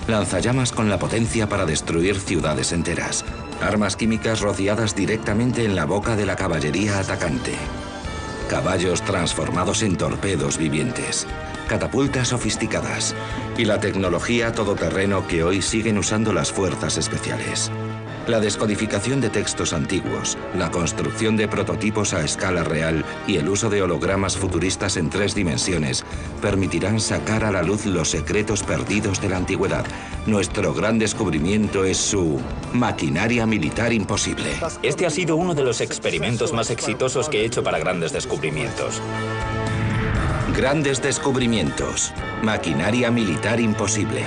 Lanzallamas con la potencia para destruir ciudades enteras. Armas químicas rociadas directamente en la boca de la caballería atacante. Caballos transformados en torpedos vivientes. Catapultas sofisticadas. Y la tecnología todoterreno que hoy siguen usando las fuerzas especiales. La descodificación de textos antiguos, la construcción de prototipos a escala real y el uso de hologramas futuristas en 3 dimensiones permitirán sacar a la luz los secretos perdidos de la antigüedad. Nuestro gran descubrimiento es su maquinaria militar imposible. Este ha sido uno de los experimentos más exitosos que he hecho para grandes descubrimientos. Grandes descubrimientos. Maquinaria militar imposible.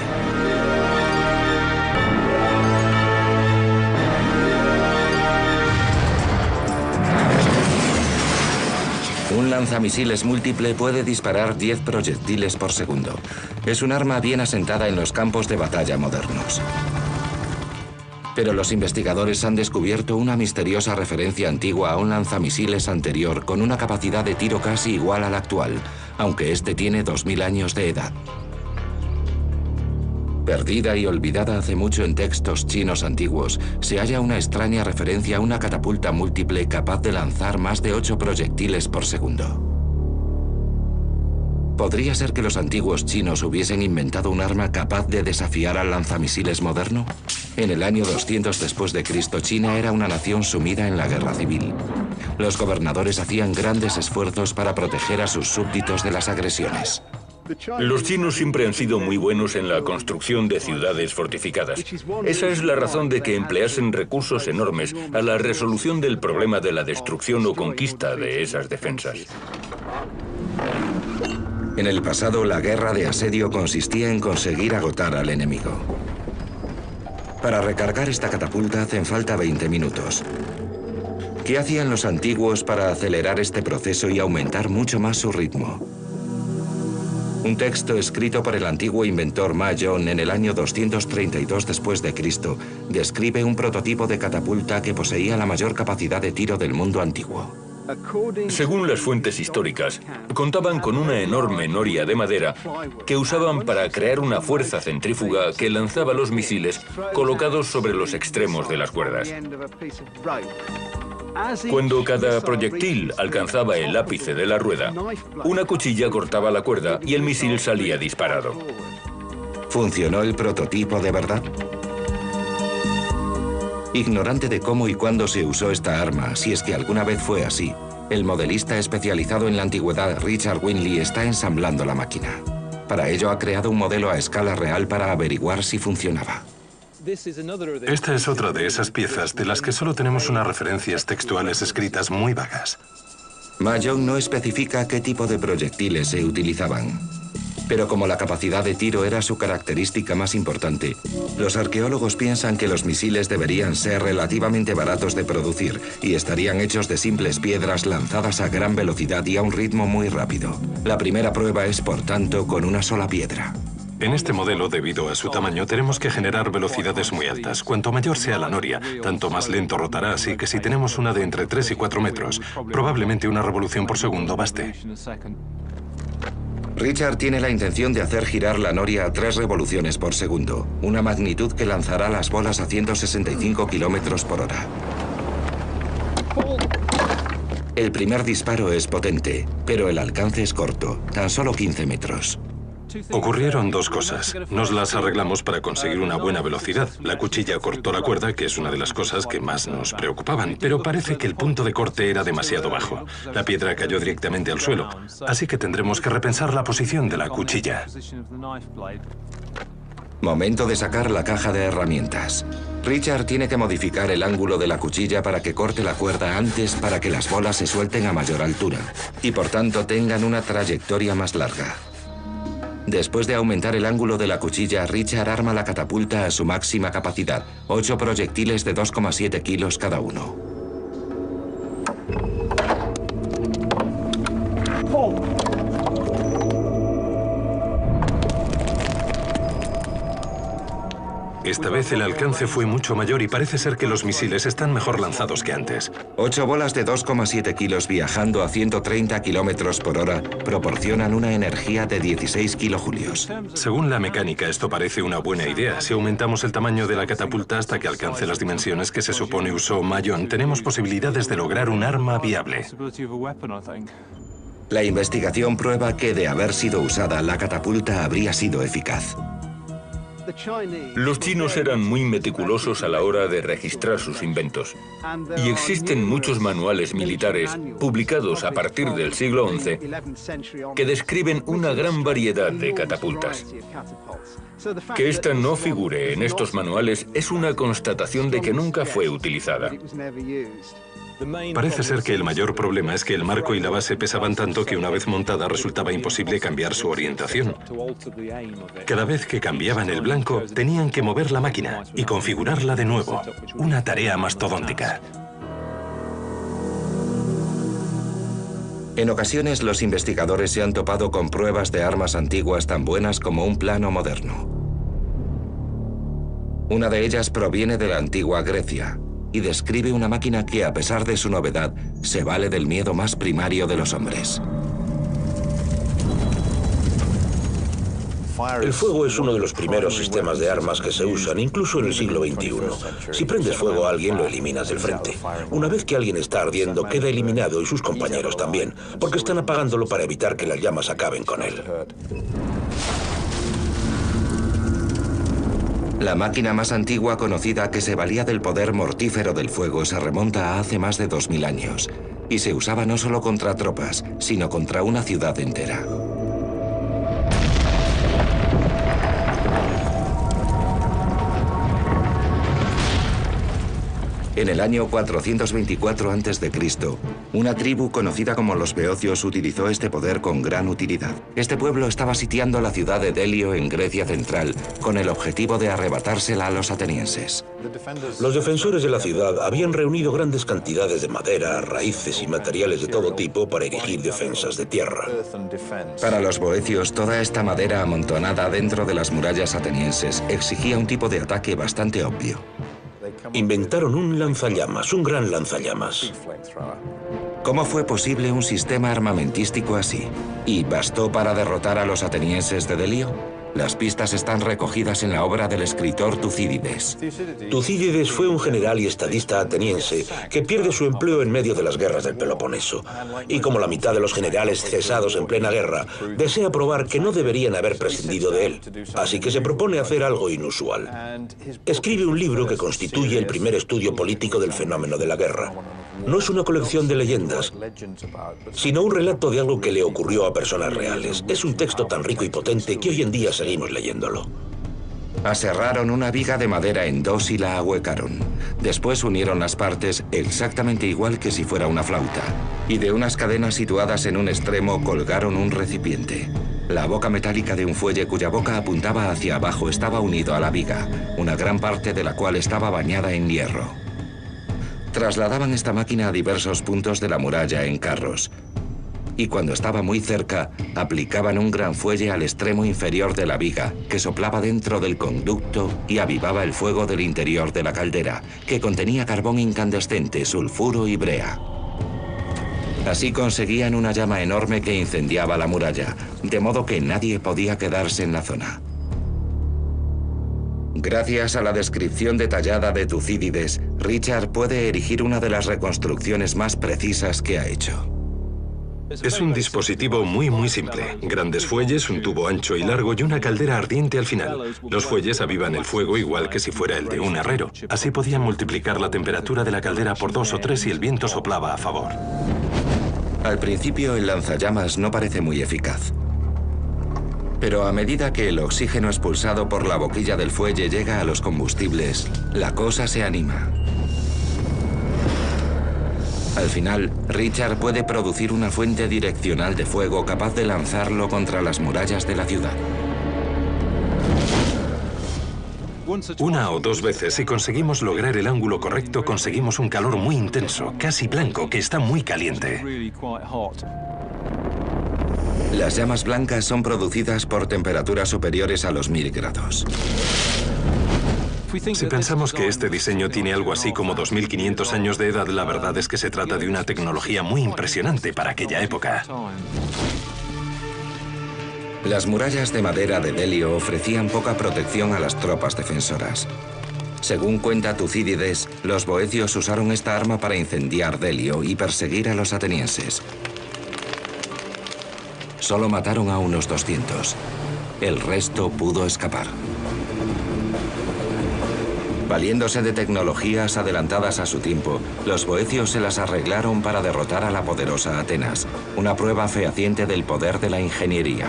Un lanzamisiles múltiple puede disparar 10 proyectiles por segundo. Es un arma bien asentada en los campos de batalla modernos. Pero los investigadores han descubierto una misteriosa referencia antigua a un lanzamisiles anterior con una capacidad de tiro casi igual a la actual, aunque este tiene 2000 años de edad. Perdida y olvidada hace mucho en textos chinos antiguos, se halla una extraña referencia a una catapulta múltiple capaz de lanzar más de 8 proyectiles por segundo. ¿Podría ser que los antiguos chinos hubiesen inventado un arma capaz de desafiar al lanzamisiles moderno? En el año 200 después de Cristo, China era una nación sumida en la guerra civil. Los gobernadores hacían grandes esfuerzos para proteger a sus súbditos de las agresiones. Los chinos siempre han sido muy buenos en la construcción de ciudades fortificadas. Esa es la razón de que empleasen recursos enormes a la resolución del problema de la destrucción o conquista de esas defensas. En el pasado, la guerra de asedio consistía en conseguir agotar al enemigo. Para recargar esta catapulta hacen falta 20 minutos. ¿Qué hacían los antiguos para acelerar este proceso y aumentar mucho más su ritmo? Un texto escrito por el antiguo inventor Ma Yong en el año 232 después de Cristo describe un prototipo de catapulta que poseía la mayor capacidad de tiro del mundo antiguo. Según las fuentes históricas, contaban con una enorme noria de madera que usaban para crear una fuerza centrífuga que lanzaba los misiles colocados sobre los extremos de las cuerdas. Cuando cada proyectil alcanzaba el ápice de la rueda, una cuchilla cortaba la cuerda y el misil salía disparado. ¿Funcionó el prototipo de verdad? Ignorante de cómo y cuándo se usó esta arma, si es que alguna vez fue así, el modelista especializado en la antigüedad Richard Winley está ensamblando la máquina. Para ello ha creado un modelo a escala real para averiguar si funcionaba. Esta es otra de esas piezas de las que solo tenemos unas referencias textuales escritas muy vagas. Ma Yong no especifica qué tipo de proyectiles se utilizaban. Pero como la capacidad de tiro era su característica más importante, los arqueólogos piensan que los misiles deberían ser relativamente baratos de producir y estarían hechos de simples piedras lanzadas a gran velocidad y a un ritmo muy rápido. La primera prueba es, por tanto, con una sola piedra. En este modelo, debido a su tamaño, tenemos que generar velocidades muy altas. Cuanto mayor sea la noria, tanto más lento rotará, así que si tenemos una de entre 3 y 4 metros, probablemente una revolución por segundo baste. Richard tiene la intención de hacer girar la noria a 3 revoluciones por segundo, una magnitud que lanzará las bolas a 165 kilómetros por hora. El primer disparo es potente, pero el alcance es corto, tan solo 15 metros. Ocurrieron dos cosas. Nos las arreglamos para conseguir una buena velocidad. La cuchilla cortó la cuerda, que es una de las cosas que más nos preocupaban, pero parece que el punto de corte era demasiado bajo. La piedra cayó directamente al suelo, así que tendremos que repensar la posición de la cuchilla. Momento de sacar la caja de herramientas. Richard tiene que modificar el ángulo de la cuchilla para que corte la cuerda antes para que las bolas se suelten a mayor altura y por tanto tengan una trayectoria más larga. Después de aumentar el ángulo de la cuchilla, Richard arma la catapulta a su máxima capacidad, 8 proyectiles de 2,7 kilos cada uno. Esta vez el alcance fue mucho mayor y parece ser que los misiles están mejor lanzados que antes. 8 bolas de 2,7 kilos viajando a 130 kilómetros por hora proporcionan una energía de 16 kilojulios. Según la mecánica, esto parece una buena idea. Si aumentamos el tamaño de la catapulta hasta que alcance las dimensiones que se supone usó Mayon, tenemos posibilidades de lograr un arma viable. La investigación prueba que, de haber sido usada, la catapulta habría sido eficaz. Los chinos eran muy meticulosos a la hora de registrar sus inventos. Y existen muchos manuales militares publicados a partir del siglo XI que describen una gran variedad de catapultas. Que esta no figure en estos manuales es una constatación de que nunca fue utilizada. Parece ser que el mayor problema es que el marco y la base pesaban tanto que una vez montada resultaba imposible cambiar su orientación. Cada vez que cambiaban el blanco, tenían que mover la máquina y configurarla de nuevo. Una tarea mastodóntica. En ocasiones, los investigadores se han topado con pruebas de armas antiguas tan buenas como un plano moderno. Una de ellas proviene de la antigua Grecia y describe una máquina que, a pesar de su novedad, se vale del miedo más primario de los hombres. El fuego es uno de los primeros sistemas de armas que se usan, incluso en el siglo XXI. Si prendes fuego a alguien, lo eliminas del frente. Una vez que alguien está ardiendo, queda eliminado y sus compañeros también, porque están apagándolo para evitar que las llamas acaben con él. La máquina más antigua conocida que se valía del poder mortífero del fuego se remonta a hace más de 2000 años y se usaba no solo contra tropas, sino contra una ciudad entera. En el año 424 a.C., una tribu conocida como los beocios utilizó este poder con gran utilidad. Este pueblo estaba sitiando la ciudad de Delio en Grecia central con el objetivo de arrebatársela a los atenienses. Los defensores de la ciudad habían reunido grandes cantidades de madera, raíces y materiales de todo tipo para erigir defensas de tierra. Para los boecios, toda esta madera amontonada dentro de las murallas atenienses exigía un tipo de ataque bastante obvio. Inventaron un lanzallamas, un gran lanzallamas. ¿Cómo fue posible un sistema armamentístico así? ¿Y bastó para derrotar a los atenienses de Delio? Las pistas están recogidas en la obra del escritor Tucídides. Tucídides fue un general y estadista ateniense que pierde su empleo en medio de las guerras del Peloponeso. Y como la mitad de los generales cesados en plena guerra, desea probar que no deberían haber prescindido de él. Así que se propone hacer algo inusual. Escribe un libro que constituye el primer estudio político del fenómeno de la guerra. No es una colección de leyendas, sino un relato de algo que le ocurrió a personas reales. Es un texto tan rico y potente que hoy en día seguimos leyéndolo. Aserraron una viga de madera en dos y la ahuecaron. Después unieron las partes exactamente igual que si fuera una flauta. Y de unas cadenas situadas en un extremo colgaron un recipiente. La boca metálica de un fuelle cuya boca apuntaba hacia abajo estaba unido a la viga, una gran parte de la cual estaba bañada en hierro. Trasladaban esta máquina a diversos puntos de la muralla en carros. Y cuando estaba muy cerca, aplicaban un gran fuelle al extremo inferior de la viga, que soplaba dentro del conducto y avivaba el fuego del interior de la caldera, que contenía carbón incandescente, sulfuro y brea. Así conseguían una llama enorme que incendiaba la muralla, de modo que nadie podía quedarse en la zona. Gracias a la descripción detallada de Tucídides, Richard puede erigir una de las reconstrucciones más precisas que ha hecho. Es un dispositivo muy simple. Grandes fuelles, un tubo ancho y largo y una caldera ardiente al final. Los fuelles avivan el fuego igual que si fuera el de un herrero. Así podían multiplicar la temperatura de la caldera por 2 o 3 y el viento soplaba a favor. Al principio el lanzallamas no parece muy eficaz. Pero a medida que el oxígeno expulsado por la boquilla del fuelle llega a los combustibles, la cosa se anima. Al final, Richard puede producir una fuente direccional de fuego capaz de lanzarlo contra las murallas de la ciudad. Una o dos veces, si conseguimos lograr el ángulo correcto, conseguimos un calor muy intenso, casi blanco, que está muy caliente. Las llamas blancas son producidas por temperaturas superiores a los 1000 grados. Si pensamos que este diseño tiene algo así como 2500 años de edad, la verdad es que se trata de una tecnología muy impresionante para aquella época. Las murallas de madera de Delio ofrecían poca protección a las tropas defensoras. Según cuenta Tucídides, los boecios usaron esta arma para incendiar Delio y perseguir a los atenienses. Solo mataron a unos 200. El resto pudo escapar. Valiéndose de tecnologías adelantadas a su tiempo, los boecios se las arreglaron para derrotar a la poderosa Atenas, una prueba fehaciente del poder de la ingeniería.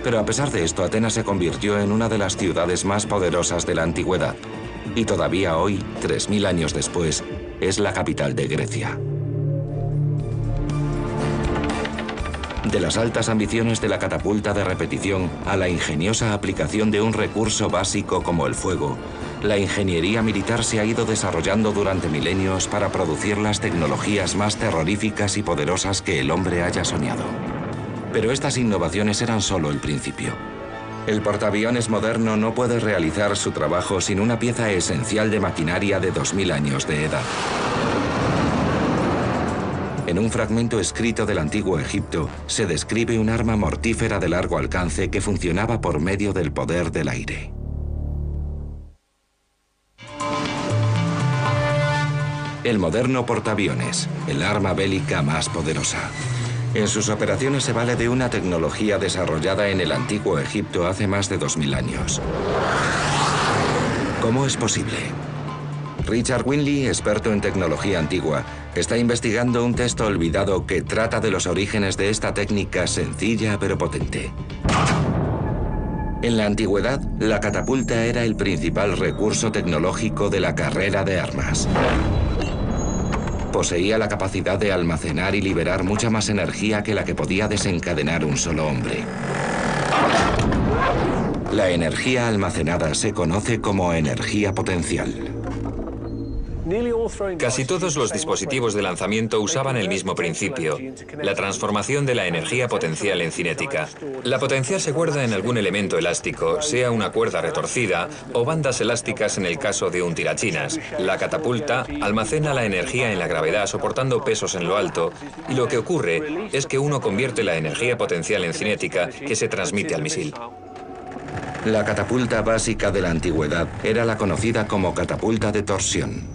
Pero a pesar de esto, Atenas se convirtió en una de las ciudades más poderosas de la antigüedad, y todavía hoy, 3000 años después, es la capital de Grecia. De las altas ambiciones de la catapulta de repetición a la ingeniosa aplicación de un recurso básico como el fuego, la ingeniería militar se ha ido desarrollando durante milenios para producir las tecnologías más terroríficas y poderosas que el hombre haya soñado. Pero estas innovaciones eran solo el principio. El portaaviones moderno no puede realizar su trabajo sin una pieza esencial de maquinaria de 2000 años de edad. En un fragmento escrito del antiguo Egipto, se describe un arma mortífera de largo alcance que funcionaba por medio del poder del aire. El moderno portaaviones, el arma bélica más poderosa. En sus operaciones se vale de una tecnología desarrollada en el antiguo Egipto hace más de 2000 años. ¿Cómo es posible? Richard Winley, experto en tecnología antigua, está investigando un texto olvidado que trata de los orígenes de esta técnica sencilla pero potente. En la antigüedad, la catapulta era el principal recurso tecnológico de la carrera de armas. Poseía la capacidad de almacenar y liberar mucha más energía que la que podía desencadenar un solo hombre. La energía almacenada se conoce como energía potencial. Casi todos los dispositivos de lanzamiento usaban el mismo principio, la transformación de la energía potencial en cinética. La potencial se guarda en algún elemento elástico, sea una cuerda retorcida o bandas elásticas en el caso de un tirachinas. La catapulta almacena la energía en la gravedad soportando pesos en lo alto, y lo que ocurre es que uno convierte la energía potencial en cinética que se transmite al misil. La catapulta básica de la antigüedad era la conocida como catapulta de torsión.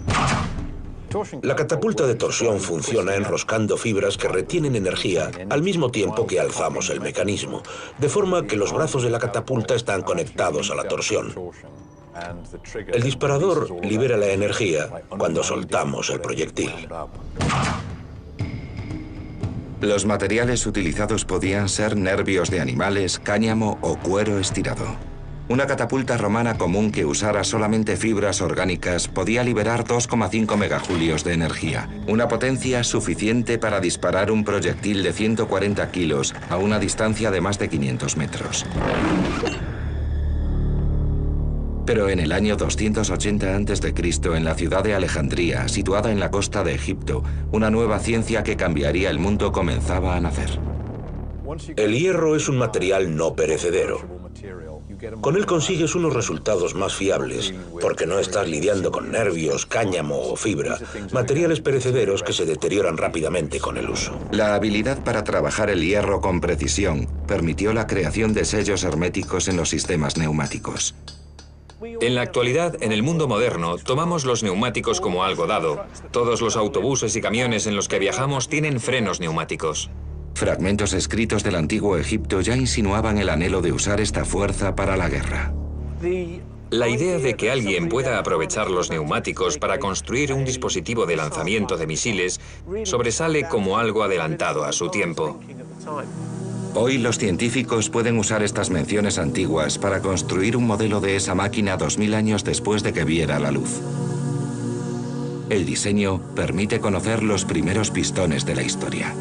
La catapulta de torsión funciona enroscando fibras que retienen energía al mismo tiempo que alzamos el mecanismo, de forma que los brazos de la catapulta están conectados a la torsión. El disparador libera la energía cuando soltamos el proyectil. Los materiales utilizados podían ser nervios de animales, cáñamo o cuero estirado. Una catapulta romana común que usara solamente fibras orgánicas podía liberar 2,5 megajulios de energía, una potencia suficiente para disparar un proyectil de 140 kilos a una distancia de más de 500 metros. Pero en el año 280 a.C., en la ciudad de Alejandría, situada en la costa de Egipto, una nueva ciencia que cambiaría el mundo comenzaba a nacer. El hierro es un material no perecedero. Con él consigues unos resultados más fiables, porque no estás lidiando con nervios, cáñamo o fibra, materiales perecederos que se deterioran rápidamente con el uso. La habilidad para trabajar el hierro con precisión permitió la creación de sellos herméticos en los sistemas neumáticos. En la actualidad, en el mundo moderno, tomamos los neumáticos como algo dado. Todos los autobuses y camiones en los que viajamos tienen frenos neumáticos. Fragmentos escritos del antiguo Egipto ya insinuaban el anhelo de usar esta fuerza para la guerra. La idea de que alguien pueda aprovechar los neumáticos para construir un dispositivo de lanzamiento de misiles sobresale como algo adelantado a su tiempo. Hoy los científicos pueden usar estas menciones antiguas para construir un modelo de esa máquina 2000 años después de que viera la luz. El diseño permite conocer los primeros pistones de la historia.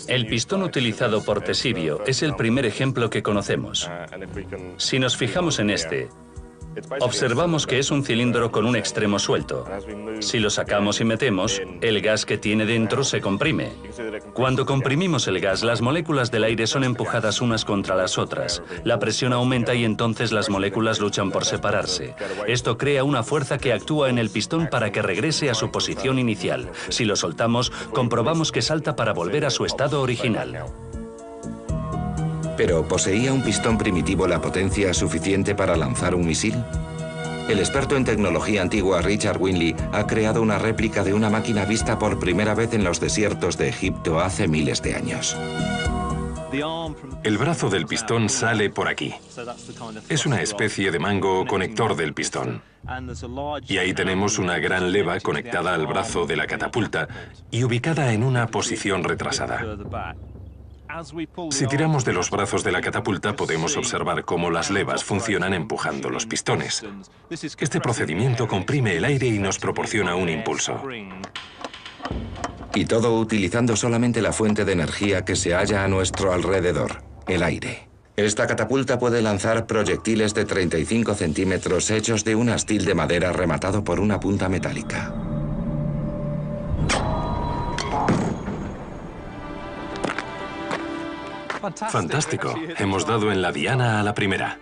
El pistón utilizado por Ctesibio es el primer ejemplo que conocemos. Si nos fijamos en este, Observamos que es un cilindro con un extremo suelto. Si lo sacamos y metemos, el gas que tiene dentro se comprime. Cuando comprimimos el gas, las moléculas del aire son empujadas unas contra las otras. La presión aumenta y entonces las moléculas luchan por separarse. Esto crea una fuerza que actúa en el pistón para que regrese a su posición inicial. Si lo soltamos, comprobamos que salta para volver a su estado original. ¿Pero poseía un pistón primitivo la potencia suficiente para lanzar un misil? El experto en tecnología antigua Richard Winley ha creado una réplica de una máquina vista por primera vez en los desiertos de Egipto hace miles de años. El brazo del pistón sale por aquí. Es una especie de mango conector del pistón. Y ahí tenemos una gran leva conectada al brazo de la catapulta y ubicada en una posición retrasada. Si tiramos de los brazos de la catapulta, podemos observar cómo las levas funcionan empujando los pistones. Este procedimiento comprime el aire y nos proporciona un impulso. Y todo utilizando solamente la fuente de energía que se halla a nuestro alrededor, el aire. Esta catapulta puede lanzar proyectiles de 35 centímetros hechos de un astil de madera rematado por una punta metálica. Fantástico. Hemos dado en la diana a la primera.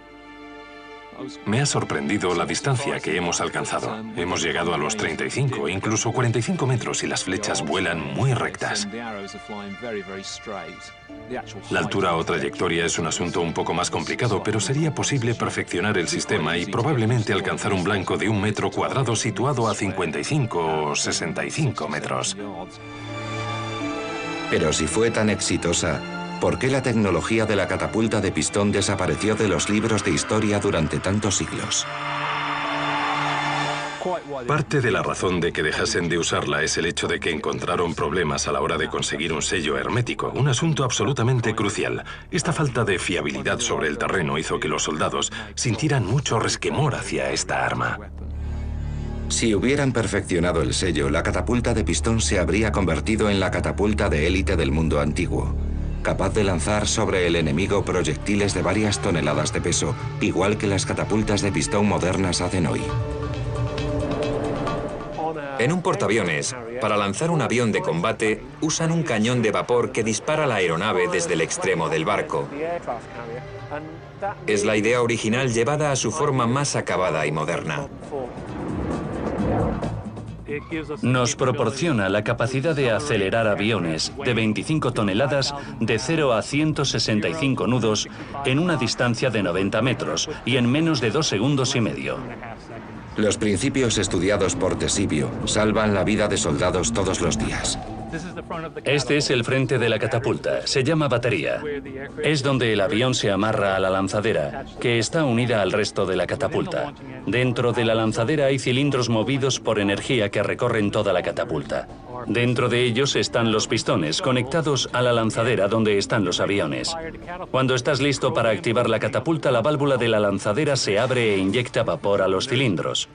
Me ha sorprendido la distancia que hemos alcanzado. Hemos llegado a los 35, incluso 45 metros y las flechas vuelan muy rectas. La altura o trayectoria es un asunto un poco más complicado, pero sería posible perfeccionar el sistema y probablemente alcanzar un blanco de 1 metro cuadrado situado a 55 o 65 metros. Pero si fue tan exitosa, ¿por qué la tecnología de la catapulta de pistón desapareció de los libros de historia durante tantos siglos? Parte de la razón de que dejasen de usarla es el hecho de que encontraron problemas a la hora de conseguir un sello hermético, un asunto absolutamente crucial. Esta falta de fiabilidad sobre el terreno hizo que los soldados sintieran mucho resquemor hacia esta arma. Si hubieran perfeccionado el sello, la catapulta de pistón se habría convertido en la catapulta de élite del mundo antiguo, capaz de lanzar sobre el enemigo proyectiles de varias toneladas de peso, igual que las catapultas de pistón modernas hacen hoy. En un portaaviones, para lanzar un avión de combate, usan un cañón de vapor que dispara la aeronave desde el extremo del barco. Es la idea original llevada a su forma más acabada y moderna. Nos proporciona la capacidad de acelerar aviones de 25 toneladas de 0 a 165 nudos en una distancia de 90 metros y en menos de 2 segundos y medio. Los principios estudiados por Ctesibio salvan la vida de soldados todos los días. Este es el frente de la catapulta. Se llama batería. Es donde el avión se amarra a la lanzadera, que está unida al resto de la catapulta. Dentro de la lanzadera hay cilindros movidos por energía que recorren toda la catapulta. Dentro de ellos están los pistones, conectados a la lanzadera donde están los aviones. Cuando estás listo para activar la catapulta, la válvula de la lanzadera se abre e inyecta vapor a los cilindros,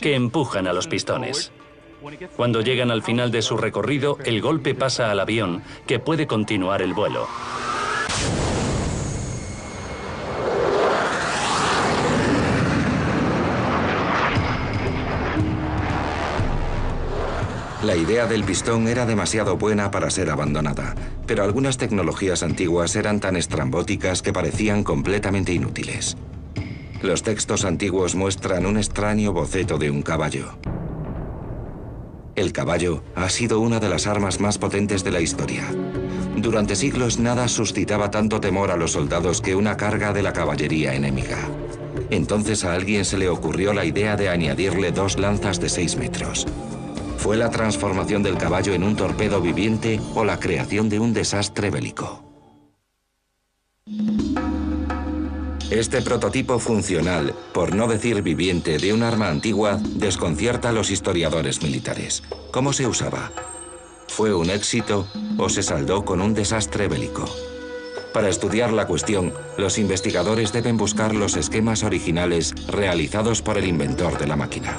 que empujan a los pistones. Cuando llegan al final de su recorrido, el golpe pasa al avión, que puede continuar el vuelo. La idea del pistón era demasiado buena para ser abandonada, pero algunas tecnologías antiguas eran tan estrambóticas que parecían completamente inútiles. Los textos antiguos muestran un extraño boceto de un caballo. El caballo ha sido una de las armas más potentes de la historia. Durante siglos nada suscitaba tanto temor a los soldados que una carga de la caballería enemiga. Entonces a alguien se le ocurrió la idea de añadirle 2 lanzas de 6 metros. ¿Fue la transformación del caballo en un torpedo viviente o la creación de un desastre bélico? Este prototipo funcional, por no decir viviente, de un arma antigua desconcierta a los historiadores militares. ¿Cómo se usaba? ¿Fue un éxito o se saldó con un desastre bélico? Para estudiar la cuestión, los investigadores deben buscar los esquemas originales realizados por el inventor de la máquina.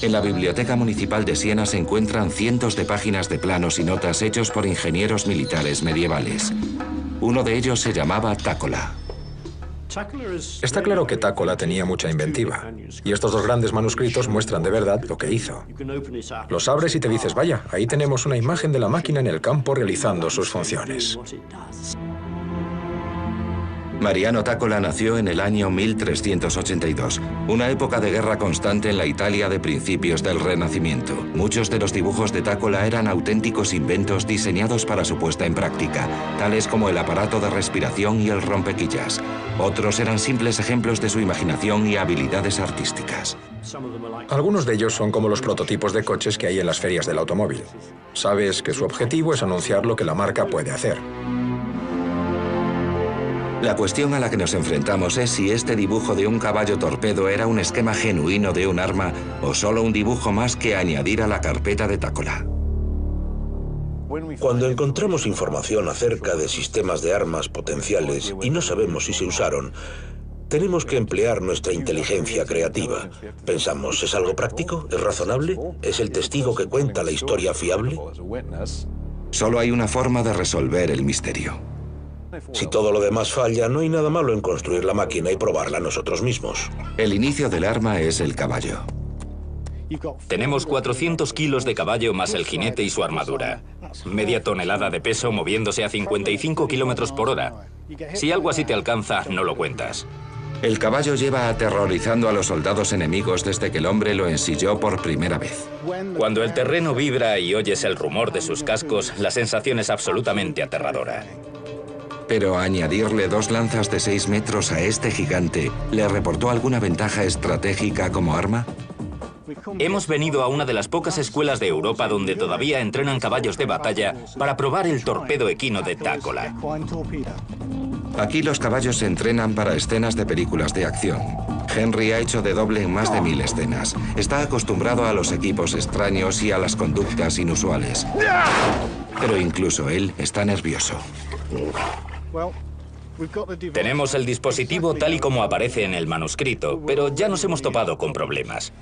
En la Biblioteca Municipal de Siena se encuentran cientos de páginas de planos y notas hechos por ingenieros militares medievales. Uno de ellos se llamaba Tácola. Está claro que Tácola tenía mucha inventiva, y estos dos grandes manuscritos muestran de verdad lo que hizo. Los abres y te dices, vaya, ahí tenemos una imagen de la máquina en el campo realizando sus funciones. Mariano Tácola nació en el año 1382, una época de guerra constante en la Italia de principios del Renacimiento. Muchos de los dibujos de Tácola eran auténticos inventos diseñados para su puesta en práctica, tales como el aparato de respiración y el rompequillas. Otros eran simples ejemplos de su imaginación y habilidades artísticas. Algunos de ellos son como los prototipos de coches que hay en las ferias del automóvil. Sabes que su objetivo es anunciar lo que la marca puede hacer. La cuestión a la que nos enfrentamos es si este dibujo de un caballo torpedo era un esquema genuino de un arma o solo un dibujo más que añadir a la carpeta de Tácola. Cuando encontramos información acerca de sistemas de armas potenciales y no sabemos si se usaron, tenemos que emplear nuestra inteligencia creativa. Pensamos, ¿es algo práctico? ¿Es razonable? ¿Es el testigo que cuenta la historia fiable? Solo hay una forma de resolver el misterio. Si todo lo demás falla, no hay nada malo en construir la máquina y probarla nosotros mismos. El inicio del arma es el caballo. Tenemos 400 kilos de caballo más el jinete y su armadura. Media tonelada de peso moviéndose a 55 kilómetros por hora. Si algo así te alcanza, no lo cuentas. El caballo lleva aterrorizando a los soldados enemigos desde que el hombre lo ensilló por primera vez. Cuando el terreno vibra y oyes el rumor de sus cascos, la sensación es absolutamente aterradora. Pero añadirle 2 lanzas de 6 metros a este gigante, ¿le reportó alguna ventaja estratégica como arma? Hemos venido a una de las pocas escuelas de Europa donde todavía entrenan caballos de batalla para probar el torpedo equino de Tácola. Aquí los caballos se entrenan para escenas de películas de acción. Henry ha hecho de doble en más de 1000 escenas. Está acostumbrado a los equipos extraños y a las conductas inusuales. Pero incluso él está nervioso. Tenemos el dispositivo tal y como aparece en el manuscrito, pero ya nos hemos topado con problemas.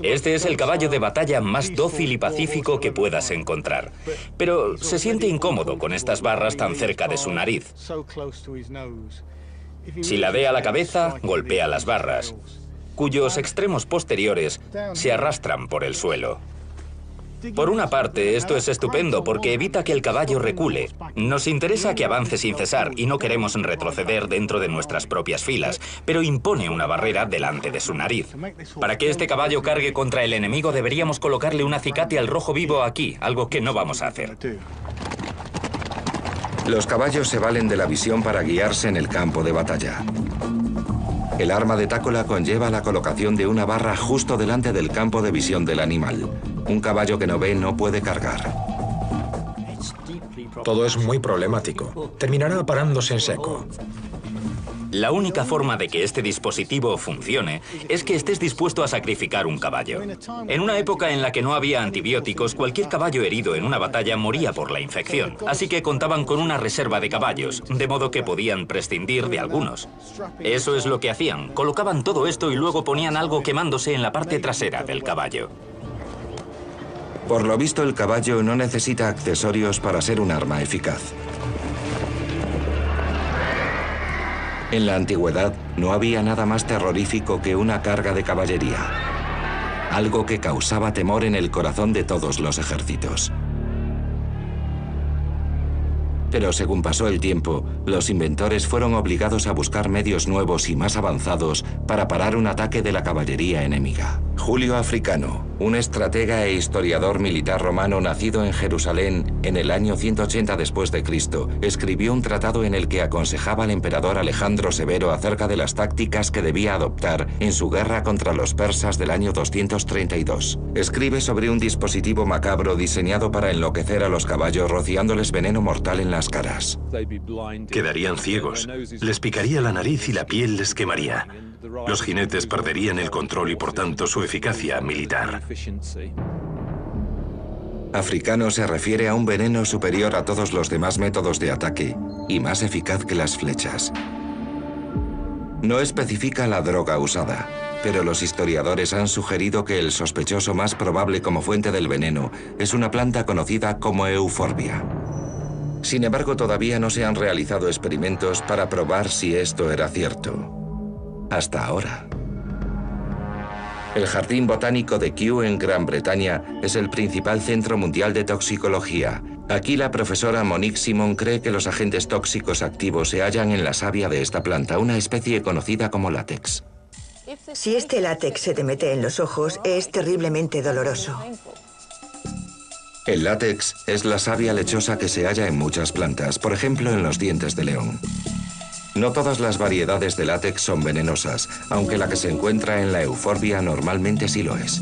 Este es el caballo de batalla más dócil y pacífico que puedas encontrar, pero se siente incómodo con estas barras tan cerca de su nariz. Si la ve a la cabeza, golpea las barras, cuyos extremos posteriores se arrastran por el suelo. Por una parte, esto es estupendo porque evita que el caballo recule. Nos interesa que avance sin cesar y no queremos retroceder dentro de nuestras propias filas, pero impone una barrera delante de su nariz. Para que este caballo cargue contra el enemigo deberíamos colocarle un acicate al rojo vivo aquí, algo que no vamos a hacer. Los caballos se valen de la visión para guiarse en el campo de batalla. El arma de Tácola conlleva la colocación de una barra justo delante del campo de visión del animal. Un caballo que no ve no puede cargar. Todo es muy problemático. Terminará parándose en seco. La única forma de que este dispositivo funcione es que estés dispuesto a sacrificar un caballo. En una época en la que no había antibióticos, cualquier caballo herido en una batalla moría por la infección. Así que contaban con una reserva de caballos, de modo que podían prescindir de algunos. Eso es lo que hacían. Colocaban todo esto y luego ponían algo quemándose en la parte trasera del caballo. Por lo visto, el caballo no necesita accesorios para ser un arma eficaz. En la antigüedad no había nada más terrorífico que una carga de caballería, algo que causaba temor en el corazón de todos los ejércitos. Pero según pasó el tiempo, los inventores fueron obligados a buscar medios nuevos y más avanzados para parar un ataque de la caballería enemiga. Julio Africano, un estratega e historiador militar romano nacido en Jerusalén en el año 180 después de Cristo, escribió un tratado en el que aconsejaba al emperador Alejandro Severo acerca de las tácticas que debía adoptar en su guerra contra los persas del año 232. Escribe sobre un dispositivo macabro diseñado para enloquecer a los caballos rociándoles veneno mortal en las caras. Quedarían ciegos, les picaría la nariz y la piel les quemaría. Los jinetes perderían el control y por tanto su eficacia militar. Africano se refiere a un veneno superior a todos los demás métodos de ataque y más eficaz que las flechas. No especifica la droga usada, pero los historiadores han sugerido que el sospechoso más probable como fuente del veneno es una planta conocida como euforbia. Sin embargo, todavía no se han realizado experimentos para probar si esto era cierto. Hasta ahora. El Jardín Botánico de Kew en Gran Bretaña es el principal centro mundial de toxicología. Aquí la profesora Monique Simon cree que los agentes tóxicos activos se hallan en la savia de esta planta, una especie conocida como látex. Si este látex se te mete en los ojos, es terriblemente doloroso. El látex es la savia lechosa que se halla en muchas plantas, por ejemplo en los dientes de león. No todas las variedades de látex son venenosas, aunque la que se encuentra en la euforbia normalmente sí lo es.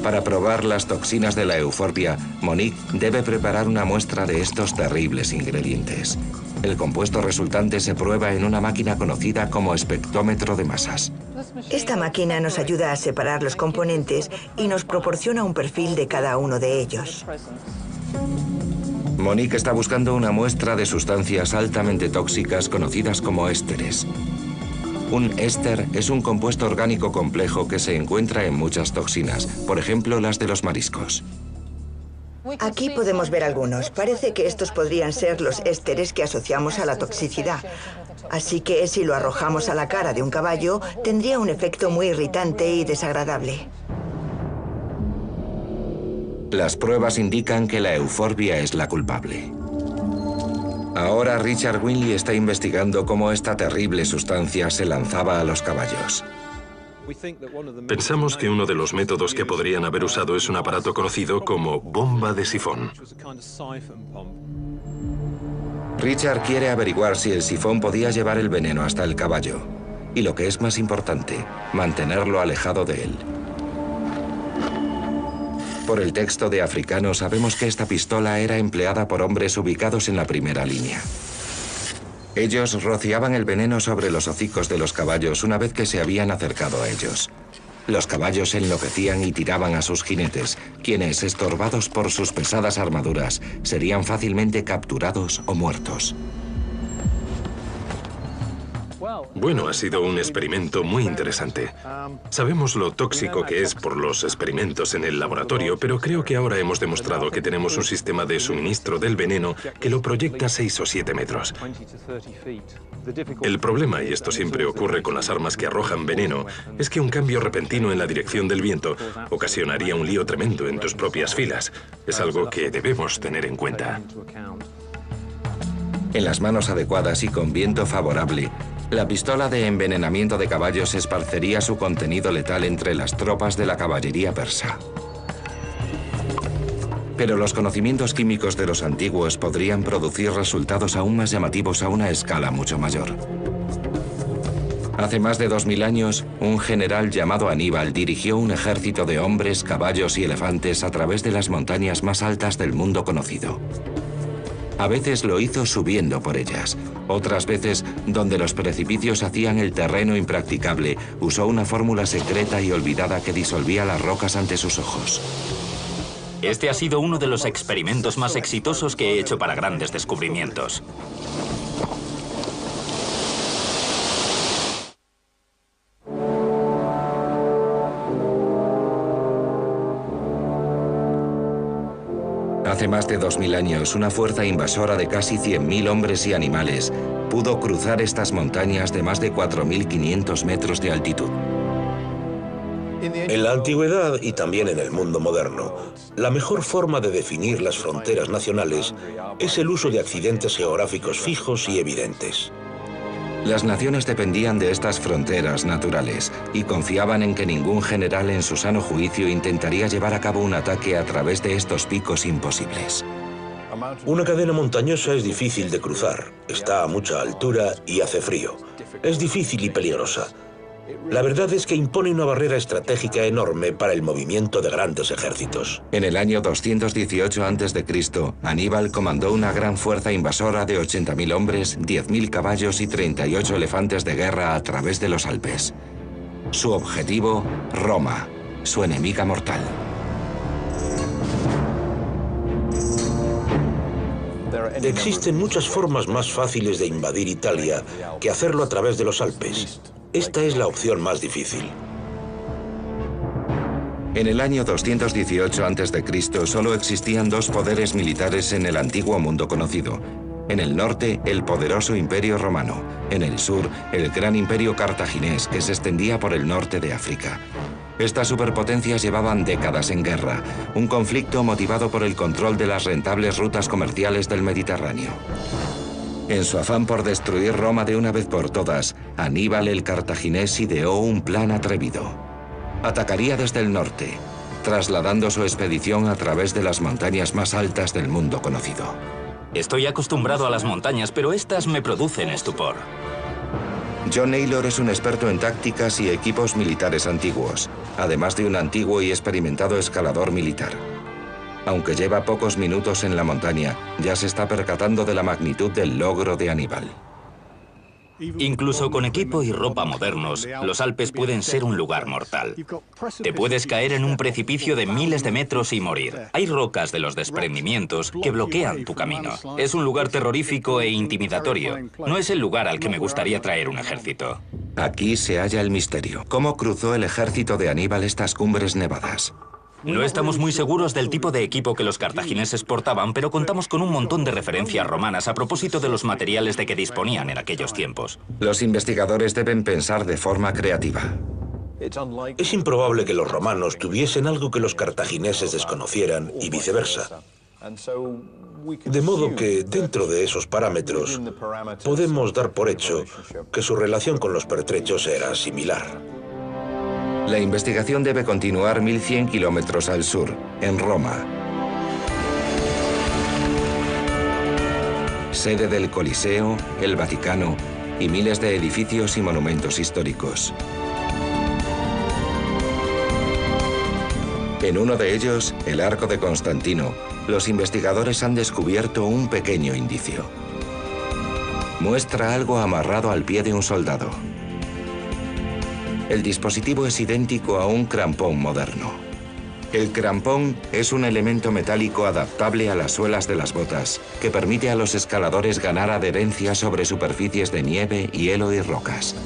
Para probar las toxinas de la euforbia, Monique debe preparar una muestra de estos terribles ingredientes. El compuesto resultante se prueba en una máquina conocida como espectrómetro de masas. Esta máquina nos ayuda a separar los componentes y nos proporciona un perfil de cada uno de ellos. Monique está buscando una muestra de sustancias altamente tóxicas conocidas como ésteres. Un éster es un compuesto orgánico complejo que se encuentra en muchas toxinas, por ejemplo las de los mariscos. Aquí podemos ver algunos. Parece que estos podrían ser los ésteres que asociamos a la toxicidad. Así que si lo arrojamos a la cara de un caballo, tendría un efecto muy irritante y desagradable. Las pruebas indican que la euforbia es la culpable. Ahora Richard Winley está investigando cómo esta terrible sustancia se lanzaba a los caballos. Pensamos que uno de los métodos que podrían haber usado es un aparato conocido como bomba de sifón. Richard quiere averiguar si el sifón podía llevar el veneno hasta el caballo. Y lo que es más importante, mantenerlo alejado de él. Por el texto de Africano sabemos que esta pistola era empleada por hombres ubicados en la primera línea. Ellos rociaban el veneno sobre los hocicos de los caballos una vez que se habían acercado a ellos. Los caballos enloquecían y tiraban a sus jinetes, quienes, estorbados por sus pesadas armaduras, serían fácilmente capturados o muertos. Bueno, ha sido un experimento muy interesante. Sabemos lo tóxico que es por los experimentos en el laboratorio, pero creo que ahora hemos demostrado que tenemos un sistema de suministro del veneno que lo proyecta 6 o 7 metros. El problema, y esto siempre ocurre con las armas que arrojan veneno, es que un cambio repentino en la dirección del viento ocasionaría un lío tremendo en tus propias filas. Es algo que debemos tener en cuenta. En las manos adecuadas y con viento favorable, la pistola de envenenamiento de caballos esparcería su contenido letal entre las tropas de la caballería persa. Pero los conocimientos químicos de los antiguos podrían producir resultados aún más llamativos a una escala mucho mayor. Hace más de 2000 años, un general llamado Aníbal dirigió un ejército de hombres, caballos y elefantes a través de las montañas más altas del mundo conocido. A veces lo hizo subiendo por ellas. Otras veces, donde los precipicios hacían el terreno impracticable, usó una fórmula secreta y olvidada que disolvía las rocas ante sus ojos. Este ha sido uno de los experimentos más exitosos que he hecho para grandes descubrimientos. Hace más de 2000 años, una fuerza invasora de casi 100.000 hombres y animales pudo cruzar estas montañas de más de 4.500 metros de altitud. En la antigüedad y también en el mundo moderno, la mejor forma de definir las fronteras nacionales es el uso de accidentes geográficos fijos y evidentes. Las naciones dependían de estas fronteras naturales y confiaban en que ningún general en su sano juicio intentaría llevar a cabo un ataque a través de estos picos imposibles. Una cadena montañosa es difícil de cruzar, está a mucha altura y hace frío. Es difícil y peligrosa. La verdad es que impone una barrera estratégica enorme para el movimiento de grandes ejércitos. En el año 218 a.C., Aníbal comandó una gran fuerza invasora de 80.000 hombres, 10.000 caballos y 38 elefantes de guerra a través de los Alpes. Su objetivo, Roma, su enemiga mortal. Existen muchas formas más fáciles de invadir Italia que hacerlo a través de los Alpes. Esta es la opción más difícil. En el año 218 a.C. solo existían dos poderes militares en el antiguo mundo conocido. En el norte, el poderoso Imperio Romano. En el sur, el gran Imperio Cartaginés, que se extendía por el norte de África. Estas superpotencias llevaban décadas en guerra, un conflicto motivado por el control de las rentables rutas comerciales del Mediterráneo. En su afán por destruir Roma de una vez por todas, Aníbal el Cartaginés ideó un plan atrevido. Atacaría desde el norte, trasladando su expedición a través de las montañas más altas del mundo conocido. Estoy acostumbrado a las montañas, pero estas me producen estupor. John Naylor es un experto en tácticas y equipos militares antiguos, además de un antiguo y experimentado escalador militar. Aunque lleva pocos minutos en la montaña, ya se está percatando de la magnitud del logro de Aníbal. Incluso con equipo y ropa modernos, los Alpes pueden ser un lugar mortal. Te puedes caer en un precipicio de miles de metros y morir. Hay rocas de los desprendimientos que bloquean tu camino. Es un lugar terrorífico e intimidatorio. No es el lugar al que me gustaría traer un ejército. Aquí se halla el misterio. ¿Cómo cruzó el ejército de Aníbal estas cumbres nevadas? No estamos muy seguros del tipo de equipo que los cartagineses portaban, pero contamos con un montón de referencias romanas a propósito de los materiales de que disponían en aquellos tiempos. Los investigadores deben pensar de forma creativa. Es improbable que los romanos tuviesen algo que los cartagineses desconocieran y viceversa. De modo que, dentro de esos parámetros, podemos dar por hecho que su relación con los pertrechos era similar. La investigación debe continuar 1100 kilómetros al sur, en Roma. Sede del Coliseo, el Vaticano y miles de edificios y monumentos históricos. En uno de ellos, el Arco de Constantino, los investigadores han descubierto un pequeño indicio. Muestra algo amarrado al pie de un soldado. El dispositivo es idéntico a un crampón moderno. El crampón es un elemento metálico adaptable a las suelas de las botas, que permite a los escaladores ganar adherencia sobre superficies de nieve, hielo y rocas.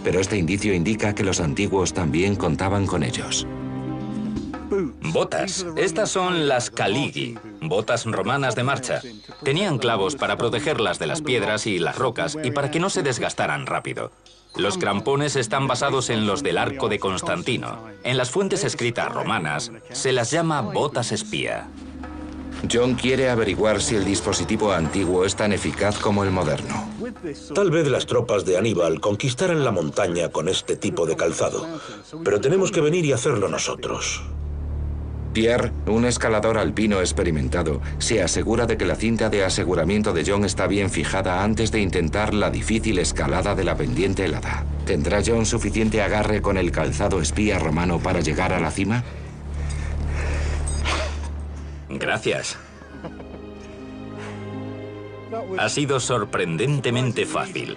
Pero este indicio indica que los antiguos también contaban con ellos. Botas. Estas son las caligi, botas romanas de marcha. Tenían clavos para protegerlas de las piedras y las rocas y para que no se desgastaran rápido. Los crampones están basados en los del Arco de Constantino. En las fuentes escritas romanas se las llama botas espía. John quiere averiguar si el dispositivo antiguo es tan eficaz como el moderno. Tal vez las tropas de Aníbal conquistaran la montaña con este tipo de calzado, pero tenemos que venir y hacerlo nosotros. Pierre, un escalador alpino experimentado, se asegura de que la cinta de aseguramiento de John está bien fijada antes de intentar la difícil escalada de la pendiente helada. ¿Tendrá John suficiente agarre con el calzado espía romano para llegar a la cima? Gracias. Ha sido sorprendentemente fácil.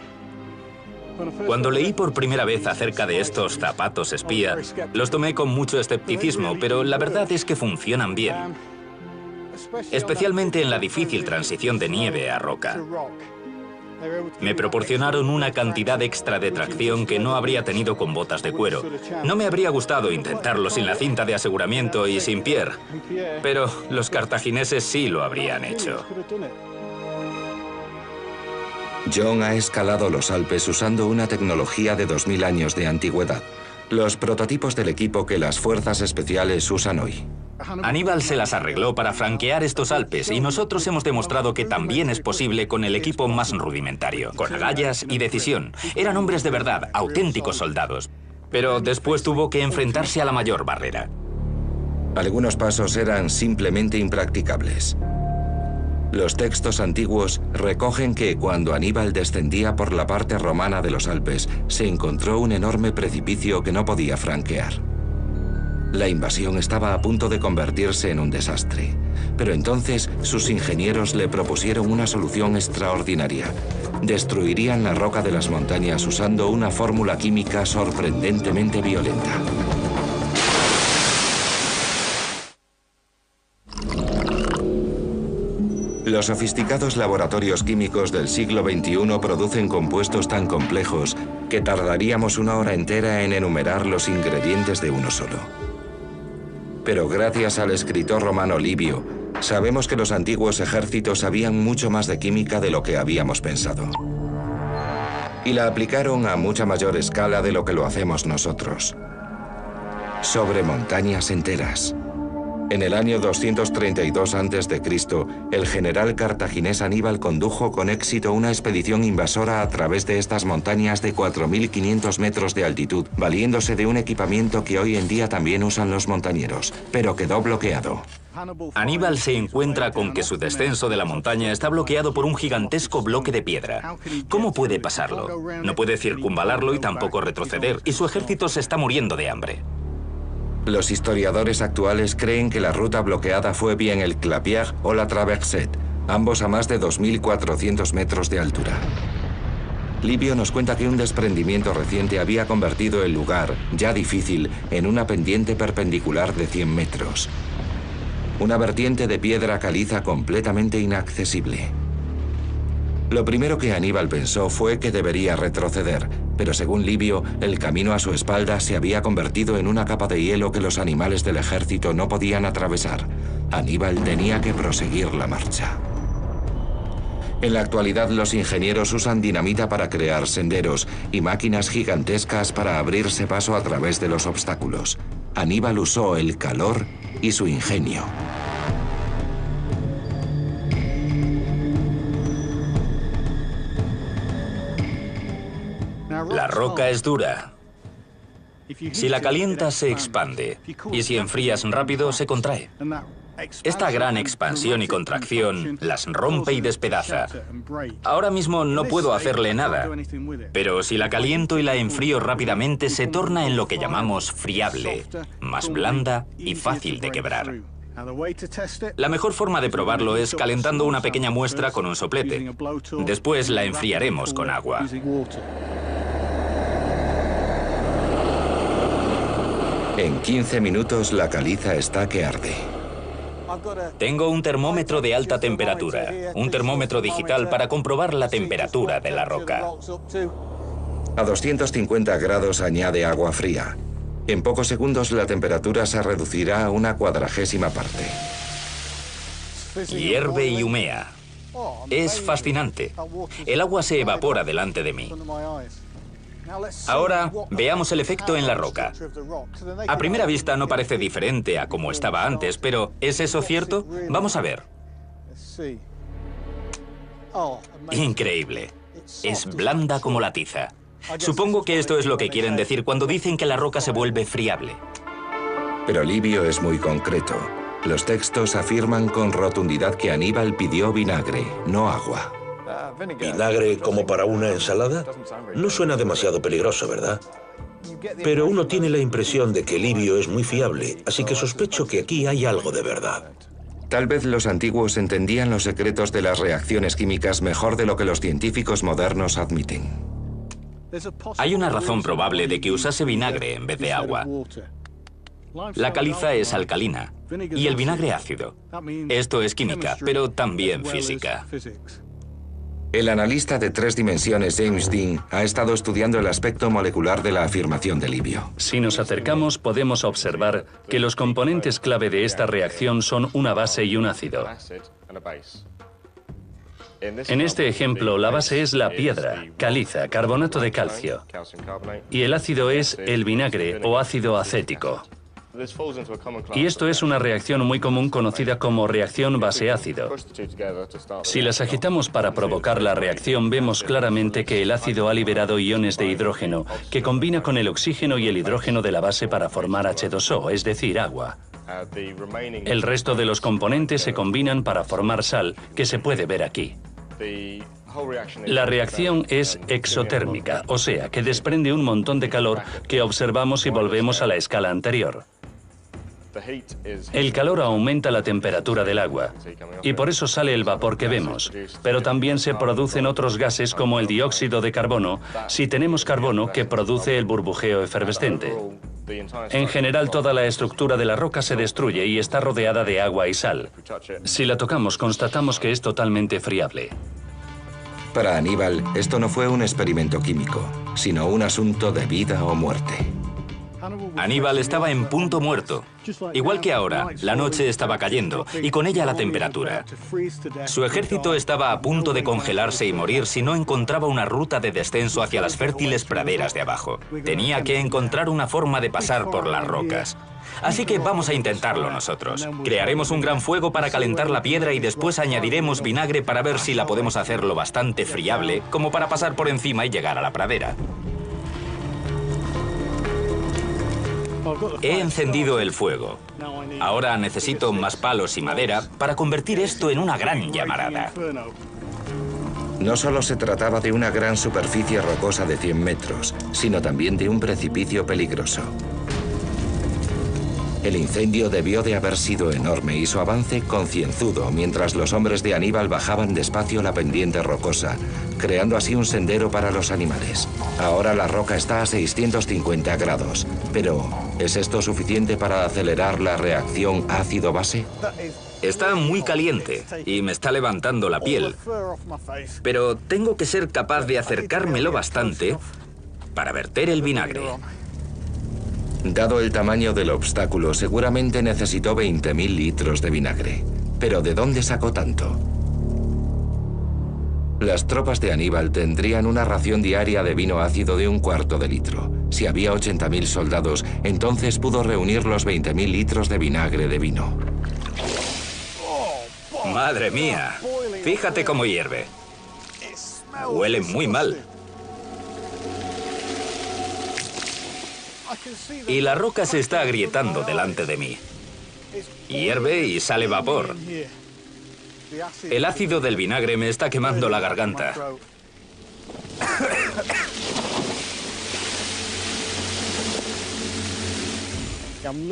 Cuando leí por primera vez acerca de estos zapatos espía, los tomé con mucho escepticismo, pero la verdad es que funcionan bien. Especialmente en la difícil transición de nieve a roca. Me proporcionaron una cantidad extra de tracción que no habría tenido con botas de cuero. No me habría gustado intentarlo sin la cinta de aseguramiento y sin Pierre, pero los cartagineses sí lo habrían hecho. John ha escalado los Alpes usando una tecnología de 2000 años de antigüedad. Los prototipos del equipo que las fuerzas especiales usan hoy. Aníbal se las arregló para franquear estos Alpes y nosotros hemos demostrado que también es posible con el equipo más rudimentario, con agallas y decisión. Eran hombres de verdad, auténticos soldados. Pero después tuvo que enfrentarse a la mayor barrera. Algunos pasos eran simplemente impracticables. Los textos antiguos recogen que cuando Aníbal descendía por la parte romana de los Alpes, se encontró un enorme precipicio que no podía franquear. La invasión estaba a punto de convertirse en un desastre, pero entonces sus ingenieros le propusieron una solución extraordinaria. Destruirían la roca de las montañas usando una fórmula química sorprendentemente violenta. Los sofisticados laboratorios químicos del siglo XXI producen compuestos tan complejos que tardaríamos una hora entera en enumerar los ingredientes de uno solo. Pero gracias al escritor romano Livio, sabemos que los antiguos ejércitos sabían mucho más de química de lo que habíamos pensado. Y la aplicaron a mucha mayor escala de lo que lo hacemos nosotros. Sobre montañas enteras. En el año 232 a.C., el general cartaginés Aníbal condujo con éxito una expedición invasora a través de estas montañas de 4.500 metros de altitud, valiéndose de un equipamiento que hoy en día también usan los montañeros, pero quedó bloqueado. Aníbal se encuentra con que su descenso de la montaña está bloqueado por un gigantesco bloque de piedra. ¿Cómo puede pasarlo? No puede circunvalarlo y tampoco retroceder, y su ejército se está muriendo de hambre. Los historiadores actuales creen que la ruta bloqueada fue bien el Clapiage o la Traverset, ambos a más de 2.400 metros de altura. Livio nos cuenta que un desprendimiento reciente había convertido el lugar, ya difícil, en una pendiente perpendicular de 100 metros. Una vertiente de piedra caliza completamente inaccesible. Lo primero que Aníbal pensó fue que debería retroceder, pero según Livio, el camino a su espalda se había convertido en una capa de hielo que los animales del ejército no podían atravesar. Aníbal tenía que proseguir la marcha. En la actualidad, los ingenieros usan dinamita para crear senderos y máquinas gigantescas para abrirse paso a través de los obstáculos. Aníbal usó el calor y su ingenio. La roca es dura. Si la calientas, se expande, y si enfrías rápido, se contrae. Esta gran expansión y contracción las rompe y despedaza. Ahora mismo no puedo hacerle nada, pero si la caliento y la enfrío rápidamente, se torna en lo que llamamos friable, más blanda y fácil de quebrar. La mejor forma de probarlo es calentando una pequeña muestra con un soplete. Después la enfriaremos con agua. En 15 minutos la caliza está que arde. Tengo un termómetro de alta temperatura, un termómetro digital para comprobar la temperatura de la roca. A 250 grados añade agua fría. En pocos segundos la temperatura se reducirá a una 1/40 parte. Hierve y humea. Es fascinante. El agua se evapora delante de mí. Ahora veamos el efecto en la roca. A primera vista no parece diferente a como estaba antes, pero ¿es eso cierto? Vamos a ver. Increíble. Es blanda como la tiza. Supongo que esto es lo que quieren decir cuando dicen que la roca se vuelve friable. Pero Livio es muy concreto. Los textos afirman con rotundidad que Aníbal pidió vinagre, no agua. ¿Vinagre como para una ensalada? No suena demasiado peligroso, ¿verdad? Pero uno tiene la impresión de que Livio es muy fiable, así que sospecho que aquí hay algo de verdad. Tal vez los antiguos entendían los secretos de las reacciones químicas mejor de lo que los científicos modernos admiten. Hay una razón probable de que usase vinagre en vez de agua. La caliza es alcalina y el vinagre ácido. Esto es química, pero también física. El analista de 3 dimensiones James Dean ha estado estudiando el aspecto molecular de la afirmación de Livio. Si nos acercamos, podemos observar que los componentes clave de esta reacción son una base y un ácido. En este ejemplo, la base es la piedra, caliza, carbonato de calcio, y el ácido es el vinagre o ácido acético. Y esto es una reacción muy común conocida como reacción base-ácido. Si las agitamos para provocar la reacción, vemos claramente que el ácido ha liberado iones de hidrógeno, que combina con el oxígeno y el hidrógeno de la base para formar H2O, es decir, agua. El resto de los componentes se combinan para formar sal, que se puede ver aquí. La reacción es exotérmica, o sea, que desprende un montón de calor que observamos si volvemos a la escala anterior. El calor aumenta la temperatura del agua, y por eso sale el vapor que vemos, pero también se producen otros gases como el dióxido de carbono, si tenemos carbono que produce el burbujeo efervescente. En general, toda la estructura de la roca se destruye y está rodeada de agua y sal. Si la tocamos, constatamos que es totalmente friable. Para Aníbal, esto no fue un experimento químico, sino un asunto de vida o muerte. Aníbal estaba en punto muerto. Igual que ahora, la noche estaba cayendo y con ella la temperatura. Su ejército estaba a punto de congelarse y morir si no encontraba una ruta de descenso hacia las fértiles praderas de abajo. Tenía que encontrar una forma de pasar por las rocas. Así que vamos a intentarlo nosotros. Crearemos un gran fuego para calentar la piedra y después añadiremos vinagre para ver si la podemos hacer lo bastante friable como para pasar por encima y llegar a la pradera. He encendido el fuego. Ahora necesito más palos y madera para convertir esto en una gran llamarada. No solo se trataba de una gran superficie rocosa de 100 metros, sino también de un precipicio peligroso. El incendio debió de haber sido enorme y su avance concienzudo mientras los hombres de Aníbal bajaban despacio la pendiente rocosa, creando así un sendero para los animales. Ahora la roca está a 650 grados, pero ¿es esto suficiente para acelerar la reacción ácido-base? Está muy caliente y me está levantando la piel, pero tengo que ser capaz de acercármelo bastante para verter el vinagre. Dado el tamaño del obstáculo, seguramente necesitó 20.000 litros de vinagre. ¿Pero de dónde sacó tanto? Las tropas de Aníbal tendrían una ración diaria de vino ácido de 1/4 de litro. Si había 80.000 soldados, entonces pudo reunir los 20.000 litros de vinagre de vino. ¡Madre mía! Fíjate cómo hierve. Huele muy mal. Y la roca se está agrietando delante de mí. Hierve y sale vapor. El ácido del vinagre me está quemando la garganta.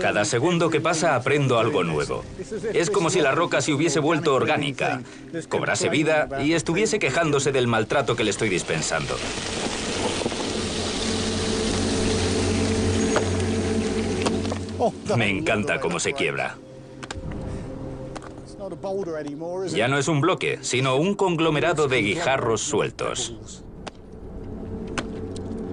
Cada segundo que pasa aprendo algo nuevo. Es como si la roca se hubiese vuelto orgánica, cobrase vida y estuviese quejándose del maltrato que le estoy dispensando. Me encanta cómo se quiebra. Ya no es un bloque, sino un conglomerado de guijarros sueltos.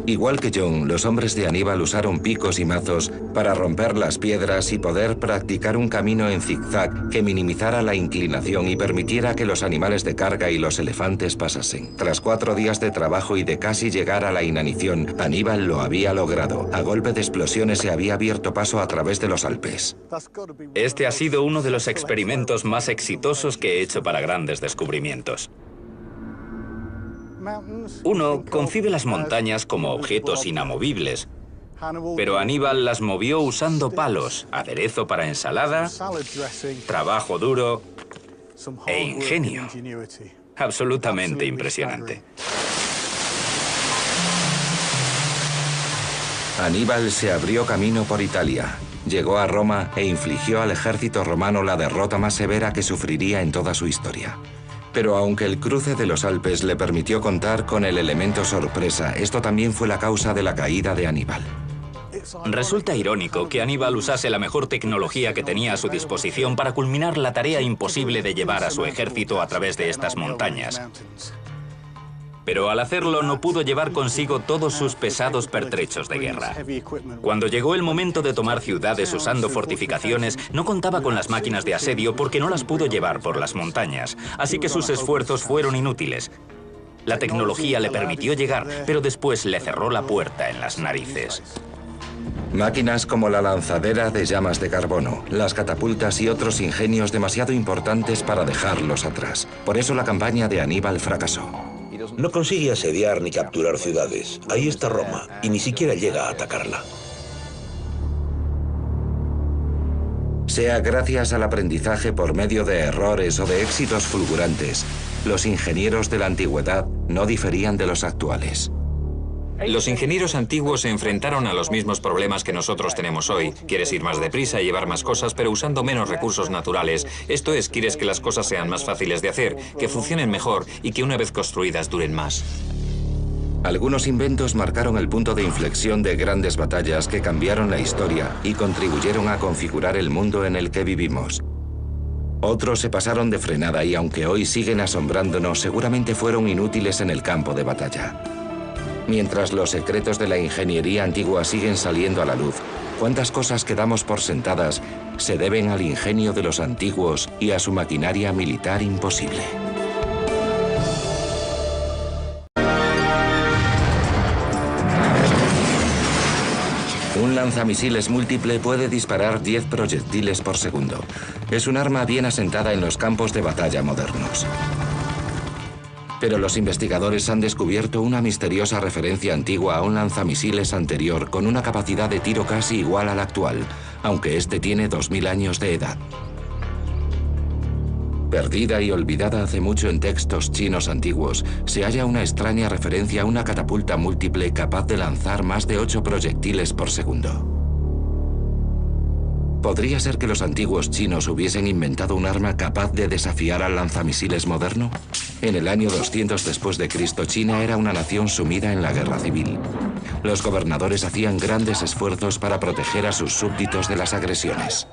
Igual que John, los hombres de Aníbal usaron picos y mazos para romper las piedras y poder practicar un camino en zigzag que minimizara la inclinación y permitiera que los animales de carga y los elefantes pasasen. Tras 4 días de trabajo y de casi llegar a la inanición, Aníbal lo había logrado. A golpe de explosiones se había abierto paso a través de los Alpes. Este ha sido uno de los experimentos más exitosos que he hecho para grandes descubrimientos. Uno concibe las montañas como objetos inamovibles, pero Aníbal las movió usando palos, aderezo para ensalada, trabajo duro e ingenio. Absolutamente impresionante. Aníbal se abrió camino por Italia, llegó a Roma e infligió al ejército romano la derrota más severa que sufriría en toda su historia. Pero aunque el cruce de los Alpes le permitió contar con el elemento sorpresa, esto también fue la causa de la caída de Aníbal. Resulta irónico que Aníbal usase la mejor tecnología que tenía a su disposición para culminar la tarea imposible de llevar a su ejército a través de estas montañas. Pero al hacerlo no pudo llevar consigo todos sus pesados pertrechos de guerra. Cuando llegó el momento de tomar ciudades usando fortificaciones, no contaba con las máquinas de asedio porque no las pudo llevar por las montañas, así que sus esfuerzos fueron inútiles. La tecnología le permitió llegar, pero después le cerró la puerta en las narices. Máquinas como la lanzadera de llamas de carbono, las catapultas y otros ingenios demasiado importantes para dejarlos atrás. Por eso la campaña de Aníbal fracasó. No consigue asediar ni capturar ciudades. Ahí está Roma, y ni siquiera llega a atacarla. Sea gracias al aprendizaje por medio de errores o de éxitos fulgurantes, los ingenieros de la antigüedad no diferían de los actuales. Los ingenieros antiguos se enfrentaron a los mismos problemas que nosotros tenemos hoy. Quieres ir más deprisa y llevar más cosas, pero usando menos recursos naturales. Esto es, quieres que las cosas sean más fáciles de hacer, que funcionen mejor y que una vez construidas duren más. Algunos inventos marcaron el punto de inflexión de grandes batallas que cambiaron la historia y contribuyeron a configurar el mundo en el que vivimos. Otros se pasaron de frenada y aunque hoy siguen asombrándonos, seguramente fueron inútiles en el campo de batalla. Mientras los secretos de la ingeniería antigua siguen saliendo a la luz, cuántas cosas que damos por sentadas se deben al ingenio de los antiguos y a su maquinaria militar imposible. Un lanzamisiles múltiple puede disparar 10 proyectiles por segundo. Es un arma bien asentada en los campos de batalla modernos. Pero los investigadores han descubierto una misteriosa referencia antigua a un lanzamisiles anterior con una capacidad de tiro casi igual a la actual, aunque este tiene 2000 años de edad. Perdida y olvidada hace mucho en textos chinos antiguos, se halla una extraña referencia a una catapulta múltiple capaz de lanzar más de 8 proyectiles por segundo. ¿Podría ser que los antiguos chinos hubiesen inventado un arma capaz de desafiar al lanzamisiles moderno? En el año 200 después de Cristo, China era una nación sumida en la guerra civil. Los gobernadores hacían grandes esfuerzos para proteger a sus súbditos de las agresiones.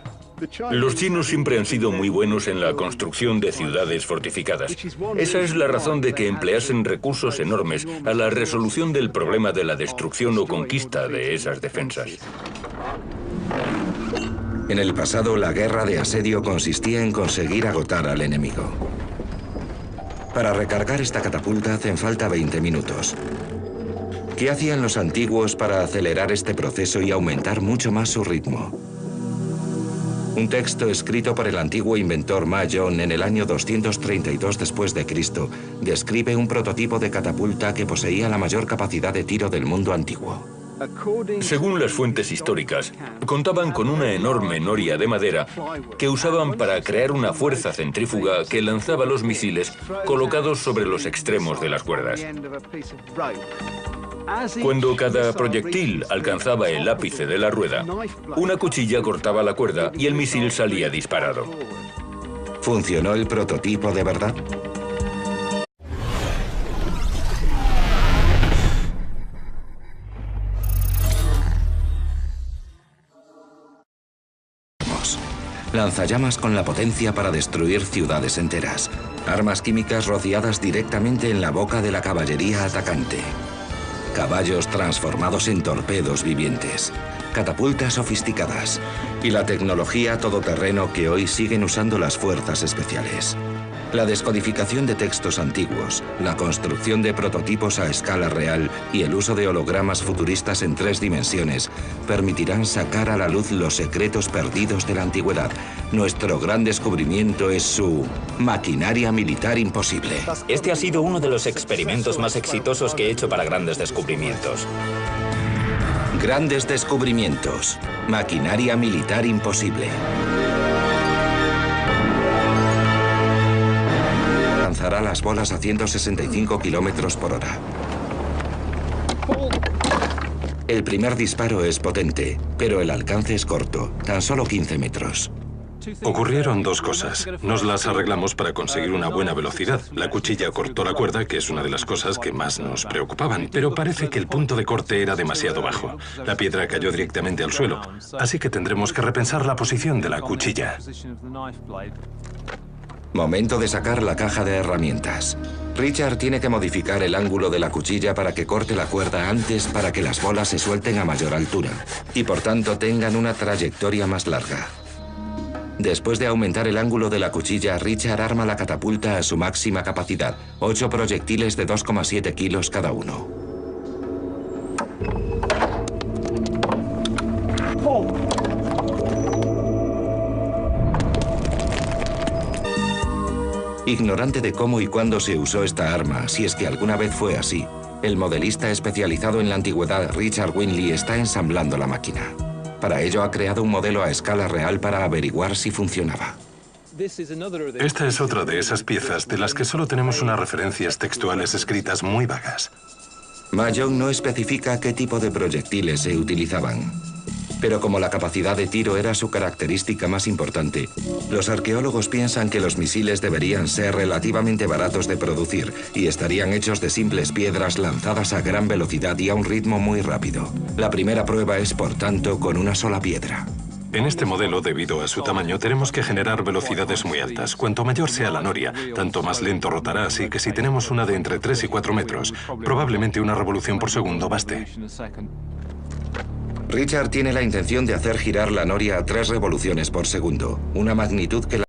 Los chinos siempre han sido muy buenos en la construcción de ciudades fortificadas. Esa es la razón de que empleasen recursos enormes a la resolución del problema de la destrucción o conquista de esas defensas. En el pasado, la guerra de asedio consistía en conseguir agotar al enemigo. Para recargar esta catapulta hacen falta 20 minutos. ¿Qué hacían los antiguos para acelerar este proceso y aumentar mucho más su ritmo? Un texto escrito por el antiguo inventor Ma Yong en el año 232 después de Cristo describe un prototipo de catapulta que poseía la mayor capacidad de tiro del mundo antiguo. Según las fuentes históricas, contaban con una enorme noria de madera que usaban para crear una fuerza centrífuga que lanzaba los misiles colocados sobre los extremos de las cuerdas. Cuando cada proyectil alcanzaba el ápice de la rueda, una cuchilla cortaba la cuerda y el misil salía disparado. ¿Funcionó el prototipo de verdad? Lanzallamas con la potencia para destruir ciudades enteras. Armas químicas rociadas directamente en la boca de la caballería atacante. Caballos transformados en torpedos vivientes. Catapultas sofisticadas. Y la tecnología todoterreno que hoy siguen usando las fuerzas especiales. La descodificación de textos antiguos, la construcción de prototipos a escala real y el uso de hologramas futuristas en 3 dimensiones permitirán sacar a la luz los secretos perdidos de la antigüedad. Nuestro gran descubrimiento es su maquinaria militar imposible. Este ha sido uno de los experimentos más exitosos que he hecho para grandes descubrimientos. Grandes descubrimientos. Maquinaria militar imposible. Lanzará las bolas a 165 kilómetros por hora. El primer disparo es potente, pero el alcance es corto, tan solo 15 metros. Ocurrieron 2 cosas. Nos las arreglamos para conseguir una buena velocidad. La cuchilla cortó la cuerda, que es una de las cosas que más nos preocupaban, pero parece que el punto de corte era demasiado bajo. La piedra cayó directamente al suelo, así que tendremos que repensar la posición de la cuchilla. Momento de sacar la caja de herramientas. Richard tiene que modificar el ángulo de la cuchilla para que corte la cuerda antes para que las bolas se suelten a mayor altura y por tanto tengan una trayectoria más larga. Después de aumentar el ángulo de la cuchilla, Richard arma la catapulta a su máxima capacidad, 8 proyectiles de 2,7 kilos cada uno. Ignorante de cómo y cuándo se usó esta arma, si es que alguna vez fue así, el modelista especializado en la antigüedad Richard Winley está ensamblando la máquina. Para ello ha creado un modelo a escala real para averiguar si funcionaba. Esta es otra de esas piezas de las que solo tenemos unas referencias textuales escritas muy vagas. Ma Yong no especifica qué tipo de proyectiles se utilizaban. Pero como la capacidad de tiro era su característica más importante, los arqueólogos piensan que los misiles deberían ser relativamente baratos de producir y estarían hechos de simples piedras lanzadas a gran velocidad y a un ritmo muy rápido. La primera prueba es, por tanto, con una sola piedra. En este modelo, debido a su tamaño, tenemos que generar velocidades muy altas. Cuanto mayor sea la noria, tanto más lento rotará, así que si tenemos una de entre 3 y 4 metros, probablemente una revolución por segundo baste. Richard tiene la intención de hacer girar la noria a 3 revoluciones por segundo, una magnitud que la